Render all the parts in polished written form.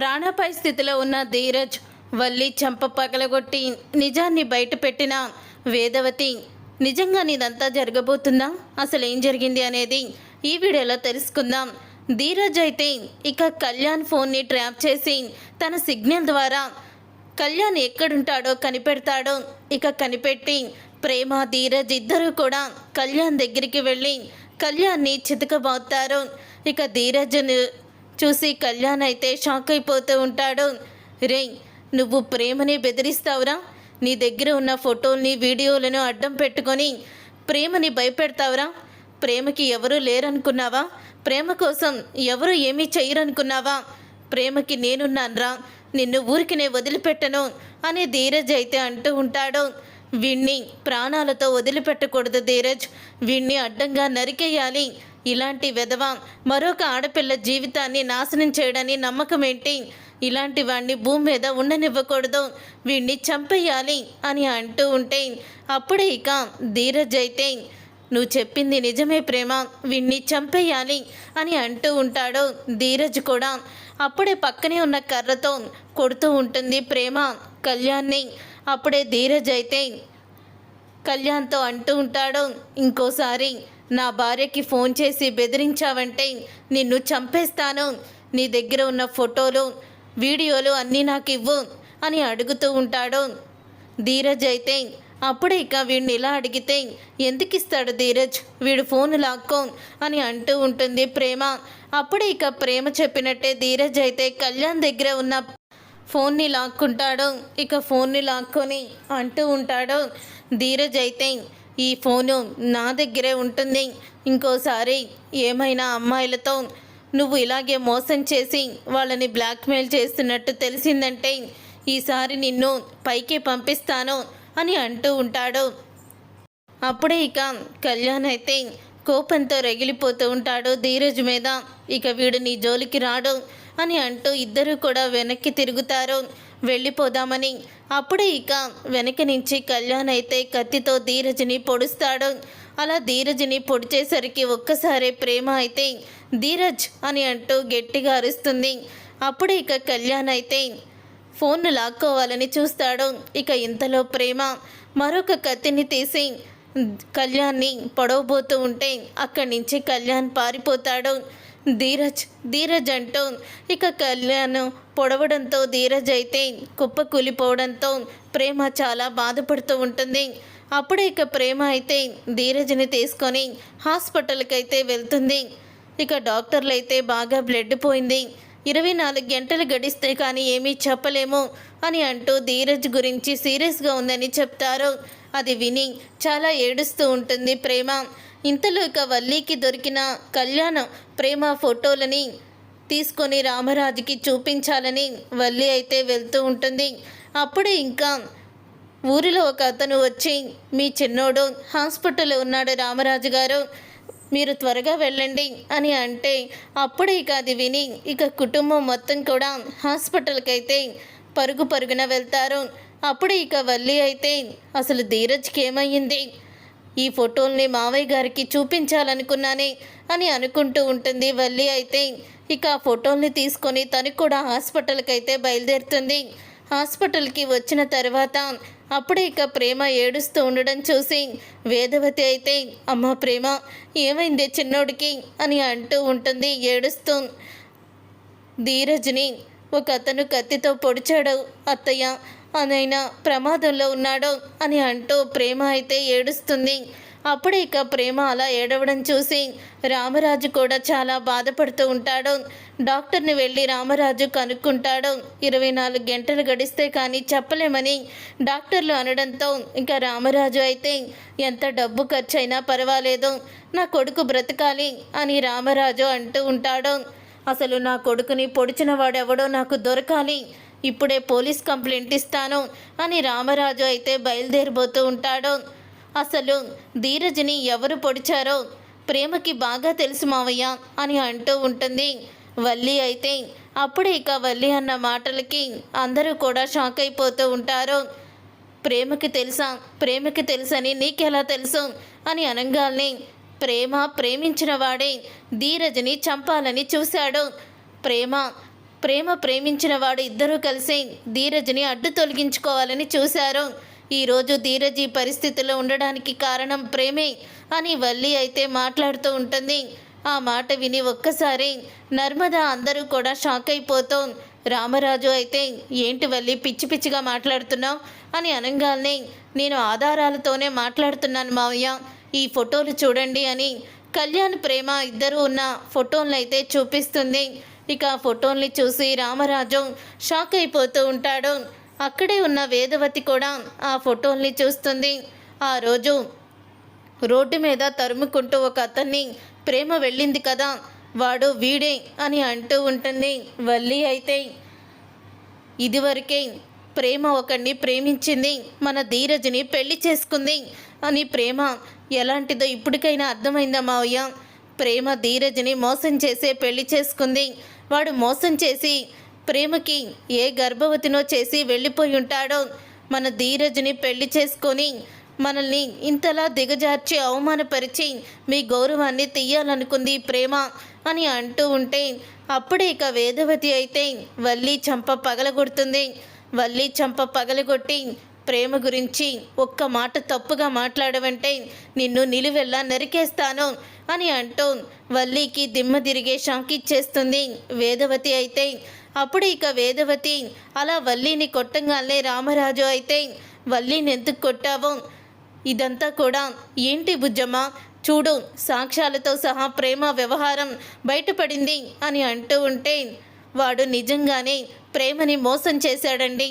ప్రాణాపాయ స్థితిలో ఉన్న ధీరజ్ వల్లి చెంప పగలగొట్టి నిజాన్ని బయటపెట్టిన వేదవతి నిజంగా నీదంతా జరగబోతుందా? అసలు ఏం జరిగింది అనేది ఈ వీడియోలో తెలుసుకుందాం. ధీరజ్ అయితే ఇక కళ్యాణ్ ఫోన్ని ట్రాప్ చేసి తన సిగ్నల్ ద్వారా కళ్యాణ్ ఎక్కడుంటాడో కనిపెడతాడో. ఇక కనిపెట్టి ప్రేమ ధీరజ్ ఇద్దరూ కూడా కళ్యాణ్ దగ్గరికి వెళ్ళి కళ్యాణ్ని చితకబోతారు. ఇక ధీరజ్ని చూసి కళ్యాణ్ అయితే షాక్ అయిపోతూ ఉంటాడు. రే, నువ్వు ప్రేమని బెదిరిస్తావురా? నీ దగ్గర ఉన్న ఫోటోల్ని వీడియోలను అడ్డం పెట్టుకొని ప్రేమని భయపెడతావురా? ప్రేమకి ఎవరూ లేరనుకున్నావా? ప్రేమ కోసం ఎవరు ఏమీ చెయ్యరనుకున్నావా? ప్రేమకి నేనున్నాన్రా, నిన్ను ఊరికినే వదిలిపెట్టను అని ధీరజ్ అయితే అంటూ ఉంటాడు. వీణ్ణి ప్రాణాలతో వదిలిపెట్టకూడదు ధీరజ్, వీణ్ణి అడ్డంగా నరికేయాలి. ఇలాంటి వెధవ మరొక ఆడపిల్ల జీవితాన్ని నాశనం చేయడని నమ్మకం ఏంటి? ఇలాంటి వాడిని భూమి మీద ఉండనివ్వకూడదు, వీడిని చంపేయాలి అని అంటూ ఉంటే అప్పుడే ఇక ధీరజ్ అయితే నువ్వు చెప్పింది నిజమే ప్రేమ, వీడిని చంపేయాలి అని అంటూ ఉంటాడు. ధీరజ్ కూడా అప్పుడే పక్కనే ఉన్న కర్రతో కొడుతూ ఉంటుంది ప్రేమ కళ్యాణ్ని. అప్పుడే ధీరజ్ అయితే కళ్యాణ్తో అంటూ ఉంటాడు, ఇంకోసారి నా భార్యకి ఫోన్ చేసి బెదిరించావంటే నిన్ను చంపేస్తాను, నీ దగ్గర ఉన్న ఫోటోలు వీడియోలు అన్నీ నాకు ఇవ్వు అని అడుగుతూ ఉంటాడు. ధీరజ్ అయితే అప్పుడే ఇక వీడిని ఇలా అడిగితే ఎందుకు ఇస్తాడు ధీరజ్, వీడు ఫోన్ లాక్కో అని అంటూ ఉంటుంది ప్రేమ. అప్పుడే ఇక ప్రేమ చెప్పినట్టే ధీరజ్ అయితే కళ్యాణ్ దగ్గర ఉన్న ఫోన్ని లాక్కుంటాడు. ఇక ఫోన్ని లాక్కొని అంటూ ఉంటాడు, ధీరజ్ అయితే ఈ ఫోను నా దగ్గరే ఉంటుంది, ఇంకోసారి ఏమైనా అమ్మాయిలతో నువ్వు ఇలాగే మోసం చేసి వాళ్ళని బ్లాక్మెయిల్ చేస్తున్నట్టు తెలిసిందంటే ఈసారి నిన్ను పైకి పంపిస్తాను అని అంటూ ఉంటాడు. అప్పుడే ఇక కళ్యాణ్ అయితే కోపంతో రగిలిపోతూ ఉంటాడు ధీరజ్ మీద. ఇక వీడు నీ జోలికి రాడు అని అంటూ ఇద్దరూ కూడా వెనక్కి తిరుగుతారు వెళ్ళిపోదామని. అప్పుడే ఇక వెనక నుంచి కళ్యాణ్ అయితే కత్తితో ధీరజ్ని పొడుస్తాడు. అలా ధీరజ్ని పొడిచేసరికి ఒక్కసారి ప్రేమ అయితే ధీరజ్ అని అంటూ గట్టిగా అరుస్తుంది. అప్పుడే ఇక కళ్యాణ్ అయితే ఫోన్ను లాక్కోవాలని చూస్తాడు. ఇక ఇంతలో ప్రేమ మరొక కత్తిని తీసి కళ్యాణ్ని పొడవబోతూ ఉంటే అక్కడి నుంచి కళ్యాణ్ పారిపోతాడు. ధీరజ్ అంటూ ఇక కళ్యాణ్ పొడవడంతో ధీరజ్ అయితే కుప్ప కూలిపోవడంతో ప్రేమ చాలా బాధపడుతూ ఉంటుంది. అప్పుడే ఇక ప్రేమ అయితే ధీరజ్ని తీసుకొని హాస్పిటల్కి అయితే వెళ్తుంది. ఇక డాక్టర్లు అయితే బాగా బ్లడ్ పోయింది, 24 గంటలు గడిస్తే కానీ ఏమీ చెప్పలేము అని అంటూ ధీరజ్ గురించి సీరియస్గా ఉందని చెప్తారు. అది విని చాలా ఏడుస్తూ ఉంటుంది ప్రేమ. ఇంతలో ఇక వల్లికి దొరికిన కళ్యాణ్ ప్రేమ ఫోటోలని తీసుకొని రామరాజుకి చూపించాలని వల్లి అయితే వెళ్తూ ఉంటుంది. అప్పుడే ఇంకా ఊరిలో ఒక అతను వచ్చి మీ చిన్నోడు హాస్పిటల్లో ఉన్నాడు రామరాజు గారు, మీరు త్వరగా వెళ్ళండి అని అంటే అప్పుడే ఇక అది విని ఇక కుటుంబం మొత్తం కూడా హాస్పిటల్కి అయితే పరుగున వెళ్తారు. అప్పుడే ఇక వల్లి అయితే అసలు ధీరజ్కి ఏమయ్యింది, ఈ ఫోటోల్ని మావయ్య గారికి చూపించాలనుకున్నానే అని అనుకుంటూ ఉంటుంది వల్లి అయితే. ఇక ఆ ఫోటోల్ని తీసుకొని తను కూడా హాస్పిటల్కి అయితే బయలుదేరుతుంది. హాస్పిటల్కి వచ్చిన తర్వాత అప్పుడే ఇక ప్రేమ ఏడుస్తూ ఉండడం చూసి వేదవతి అయితే అమ్మ ప్రేమ ఏమైంది చిన్నోడికి అని అంటూ ఉంటుంది ఏడుస్తూ. ధీరజ్ని ఒక అతను కత్తితో పొడిచాడు అత్తయ్య, అదైనా ప్రమాదంలో ఉన్నాడు అని అంటూ ప్రేమ అయితే ఏడుస్తుంది. అప్పుడే ఇక ప్రేమ అలా ఏడవడం చూసి రామరాజు కూడా చాలా బాధపడుతూ ఉంటాడు. డాక్టర్ని వెళ్ళి రామరాజు కనుక్కుంటాడు. 24 గంటలు గడిస్తే కానీ చెప్పలేమని డాక్టర్లు అనడంతో ఇంకా రామరాజు అయితే ఎంత డబ్బు ఖర్చు అయినా పర్వాలేదు, నా కొడుకు బ్రతకాలి అని రామరాజు అంటూ ఉంటాడు. అసలు నా కొడుకుని పొడిచిన వాడెవడో నాకు దొరకాలి, ఇప్పుడే పోలీస్ కంప్లైంట్ ఇస్తాను అని రామరాజు అయితే బయలుదేరిపోతూ ఉంటాడు. అసలు ధీరజ్ని ఎవరు పొడిచారో ప్రేమకి బాగా తెలుసు మావయ్య అని అంటూ ఉంటుంది వల్లి అయితే. అప్పుడే ఇక వల్లి అన్న మాటలకి అందరూ కూడా షాక్ అయిపోతూ ఉంటారు. ప్రేమకి తెలుసని నీకెలా తెలుసు అని అనగానే ప్రేమించిన వాడే ధీరజ్ని చంపాలని చూశాడు. ప్రేమ ప్రేమించిన వాడు ఇద్దరూ కలిసి ధీరజ్ని అడ్డు తొలగించుకోవాలని చూశారు. ఈరోజు ధీరజ్ ఈ పరిస్థితిలో ఉండడానికి కారణం ప్రేమే అని వల్లి అయితే మాట్లాడుతూ ఉంటుంది. ఆ మాట విని ఒక్కసారి నర్మదా అందరూ కూడా షాక్ అయిపోతూ, రామరాజు అయితే ఏంటి వల్లి పిచ్చి పిచ్చిగా మాట్లాడుతున్నావు అని అనగానే, నేను ఆధారాలతోనే మాట్లాడుతున్నాను మావయ్య, ఈ ఫోటోలు చూడండి అని కళ్యాణ్ ప్రేమ ఇద్దరు ఉన్న ఫోటోలను అయితే చూపిస్తుంది. ఇక ఆ ఫోటోల్ని చూసి రామరాజు షాక్ అయిపోతూ ఉంటాడు. అక్కడే ఉన్న వేదవతి కూడా ఆ ఫోటోల్ని చూస్తుంది. ఆ రోజు రోడ్డు మీద తరుముకుంటూ ఒక అతన్ని ప్రేమ వెళ్ళింది కదా, వాడు వీడే అని అంటూ ఉంటుంది. వల్లి అయితే ఇదివరకే ప్రేమ ఒకడిని ప్రేమించింది, మన ధీరజ్ని పెళ్లి చేసుకుంది అని ప్రేమ ఎలాంటిదో ఇప్పటికైనా అర్థమైందా మావయ్య? ప్రేమ ధీరజ్ని మోసం చేసే పెళ్లి చేసుకుంది. వాడు మోసం చేసి ప్రేమకి ఏ గర్భవతినో చేసి వెళ్ళిపోయి ఉంటాడో. మన ధీరజ్ని పెళ్లి చేసుకొని మనల్ని ఇంతలా దిగజార్చి అవమానపరిచి మీ గౌరవాన్ని తీయాలనుకుంది ప్రేమ అని అంటూ ఉంటే, అప్పుడే ఇక వేదవతి అయితే వల్లి చంప పగలగొడుతుంది. వల్లి చంప పగలగొట్టి, ప్రేమ గురించి ఒక్క మాట తప్పుగా మాట్లాడవంటే నిన్ను నిలువెల్లా నరికేస్తాను అని అంటూ వల్లికి దిమ్మ తిరిగే షాక్ ఇచ్చేస్తుంది వేదవతి అయితే. అప్పుడు ఇక వేదవతి అలా వల్లిని కొట్టంగానే రామరాజు అయితే, వల్లిని ఎందుకు కొట్టావో, ఇదంతా కూడా ఏంటి బుజ్జమ్మ, చూడు సాక్ష్యాలతో సహా ప్రేమ వ్యవహారం బయటపడింది అని అంటూ ఉంటే, వాడు నిజంగానే ప్రేమని మోసం చేశాడండి.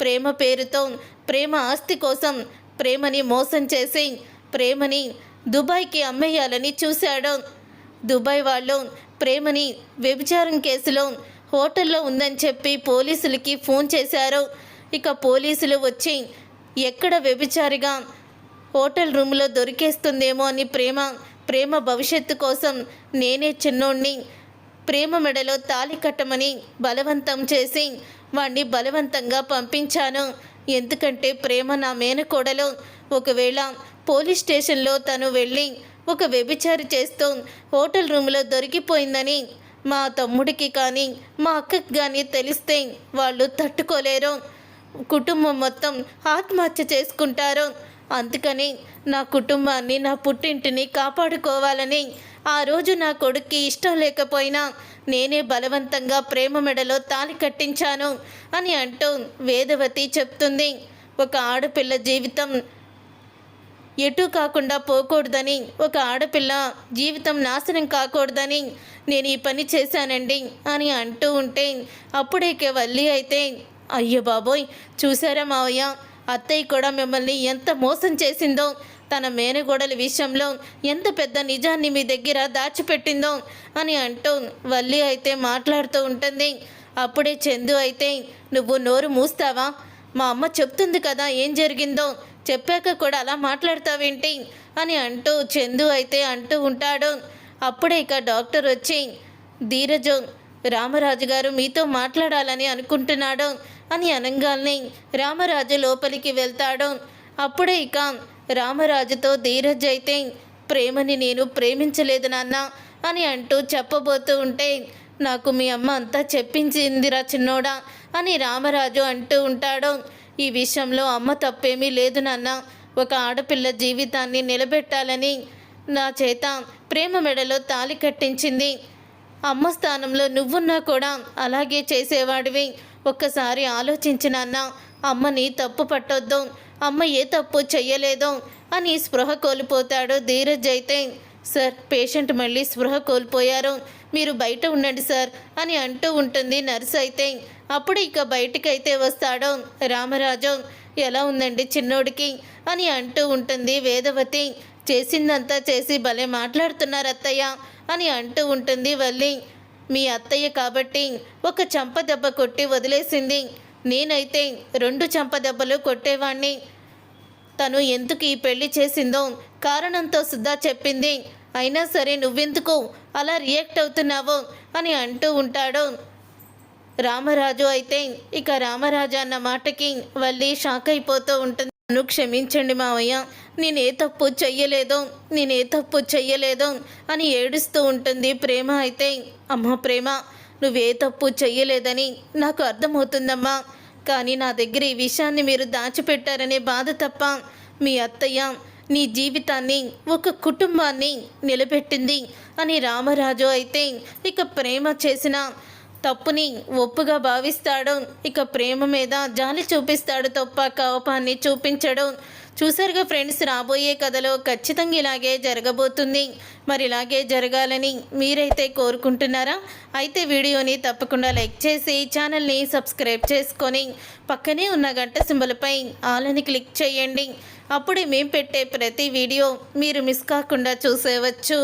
ప్రేమ పేరుతో ప్రేమ ఆస్తి కోసం ప్రేమని మోసం చేసి ప్రేమని దుబాయ్కి అమ్మేయాలని చూశాడు. దుబాయ్ వాళ్ళు ప్రేమని వ్యభిచారం కేసులో హోటల్లో ఉందని చెప్పి పోలీసులకి ఫోన్ చేశారు. ఇక పోలీసులు వచ్చి ఎక్కడ వ్యభిచారిగా హోటల్ రూమ్లో దొరికేస్తుందేమో అని ప్రేమ భవిష్యత్తు కోసం నేనే చిన్నోడిని ప్రేమ మెడలో తాళి కట్టమని బలవంతం చేసి వాణ్ణి బలవంతంగా పంపించాను. ఎందుకంటే ప్రేమ నా మేనకోడలో, ఒకవేళ పోలీస్ స్టేషన్లో తను వెళ్ళి ఒక వ్యభిచారి చేస్తూ హోటల్ రూమ్లో దొరికిపోయిందని మా తమ్ముడికి కానీ మా అక్కకి కానీ తెలిస్తే వాళ్ళు తట్టుకోలేరు, కుటుంబం మొత్తం ఆత్మహత్య చేసుకుంటారు. అందుకని నా కుటుంబాన్ని, నా పుట్టింటిని కాపాడుకోవాలని ఆ రోజు నా కొడుక్కి ఇష్టం లేకపోయినా నేనే బలవంతంగా ప్రేమ మెడలో తాళి కట్టించాను అని అంటూ వేదవతి చెప్తుంది. ఒక ఆడపిల్ల జీవితం ఎటు కాకుండా పోకూడదని, ఒక ఆడపిల్ల జీవితం నాశనం కాకూడదని నేను ఈ పని చేశానండి అని అంటూ ఉంటే, అప్పుడే వల్లి అయితే, అయ్యో బాబోయ్, చూసారా మావయ్య, అత్తయ్య కూడా మిమ్మల్ని ఎంత మోసం చేసిందో, తన మేనగోడల విషయంలో ఎంత పెద్ద నిజాన్ని మీ దగ్గర దాచిపెట్టిందో అని అంటూ వల్లి అయితే మాట్లాడుతూ ఉంటుంది. అప్పుడే చందు అయితే, నువ్వు నోరు మూస్తావా, మా అమ్మ చెప్తుంది కదా ఏం జరిగిందో, చెప్పాక కూడా అలా మాట్లాడతావేంటి అని అంటూ చందు అయితే అంటూ ఉంటాడు. అప్పుడే ఇక డాక్టర్ వచ్చి, ధీరజు రామరాజు గారు మీతో మాట్లాడాలని అనుకుంటున్నాడు అని అనగానే రామరాజు లోపలికి వెళ్తాడు. అప్పుడే ఇక రామరాజుతో ధీరజ్ అయితే, ప్రేమని నేను ప్రేమించలేదు నాన్న అని అంటూ చెప్పబోతూ ఉంటే, నాకు మీ అమ్మ అంతా చెప్పించిందిరా చిన్నోడా అని రామరాజు అంటూ ఉంటాడు. ఈ విషయంలో అమ్మ తప్పేమీ లేదు నాన్న, ఒక ఆడపిల్ల జీవితాన్ని నిలబెట్టాలని నా చేత ప్రేమ మెడలో తాళి కట్టించింది. అమ్మ స్థానంలో నువ్వున్నా కూడా అలాగే చేసేవాడివి. ఒక్కసారి ఆలోచించినాన్న, అమ్మని తప్పు పట్టొద్దు, అమ్మ ఏ తప్పు చెయ్యలేదో అని స్పృహ కోల్పోతాడు ధీరజ్ అయితే. సార్, పేషెంట్ మళ్ళీ స్పృహ కోల్పోయారు, మీరు బయట ఉండండి సార్ అని అంటూ ఉంటుంది నర్సు అయితే. అప్పుడు ఇక బయటికైతే వస్తాడు రామరాజు. ఎలా ఉందండి చిన్నోడికి అని అంటూ ఉంటుంది వేదవతి. చేసిందంతా చేసి భలే మాట్లాడుతున్నారు అత్తయ్య అని అంటూ ఉంటుంది వల్లి. మీ అత్తయ్య కాబట్టి ఒక చంప దెబ్బ కొట్టి వదిలేసింది, నేనైతే 2 చంప దెబ్బలు కొట్టేవాణ్ణి. తను ఎందుకు ఈ పెళ్లి చేసిందో కారణంతో సుద్ధా చెప్పింది, అయినా సరే నువ్వెందుకు అలా రియాక్ట్ అవుతున్నావో అని అంటూ ఉంటాడు రామరాజు అయితే. ఇక రామరాజు అన్న మాటకి వల్లి షాక్ అయిపోతూ ఉంటుంది. నన్ను క్షమించండి మావయ్య, నేనే తప్పు చెయ్యలేదు అని ఏడుస్తూ ఉంటుంది ప్రేమ అయితే. అమ్మ ప్రేమ, నువ్వే తప్పు చెయ్యలేదని నాకు అర్థమవుతుందమ్మా. కానీ నా దగ్గర ఈ విషయాన్ని మీరు దాచిపెట్టారనే బాధ తప్ప మీ అత్తయ్య నీ జీవితాన్ని ఒక కుటుంబాన్ని నిలబెట్టింది అని రామరాజు అయితే ఇక ప్రేమ చేసిన తప్పుని ఒప్పుగా భావిస్తాడు. ఇక ప్రేమ మీద జాలి చూపిస్తాడు తప్ప కోపాన్ని చూపించడు. చూసారుగా ఫ్రెండ్స్, రాబోయే కథలో ఖచ్చితంగా ఇలాగే జరగబోతుంది. మరి ఇలాగే జరగాలని మీరైతే కోరుకుంటున్నారా? అయితే వీడియోని తప్పకుండా లైక్ చేసి ఛానల్ని సబ్స్క్రైబ్ చేసుకొని పక్కనే ఉన్న గంట సింబల్పై ఆల్ అని క్లిక్ చేయండి. అప్పుడే మేము పెట్టే ప్రతి వీడియో మీరు మిస్ కాకుండా చూసేవచ్చు.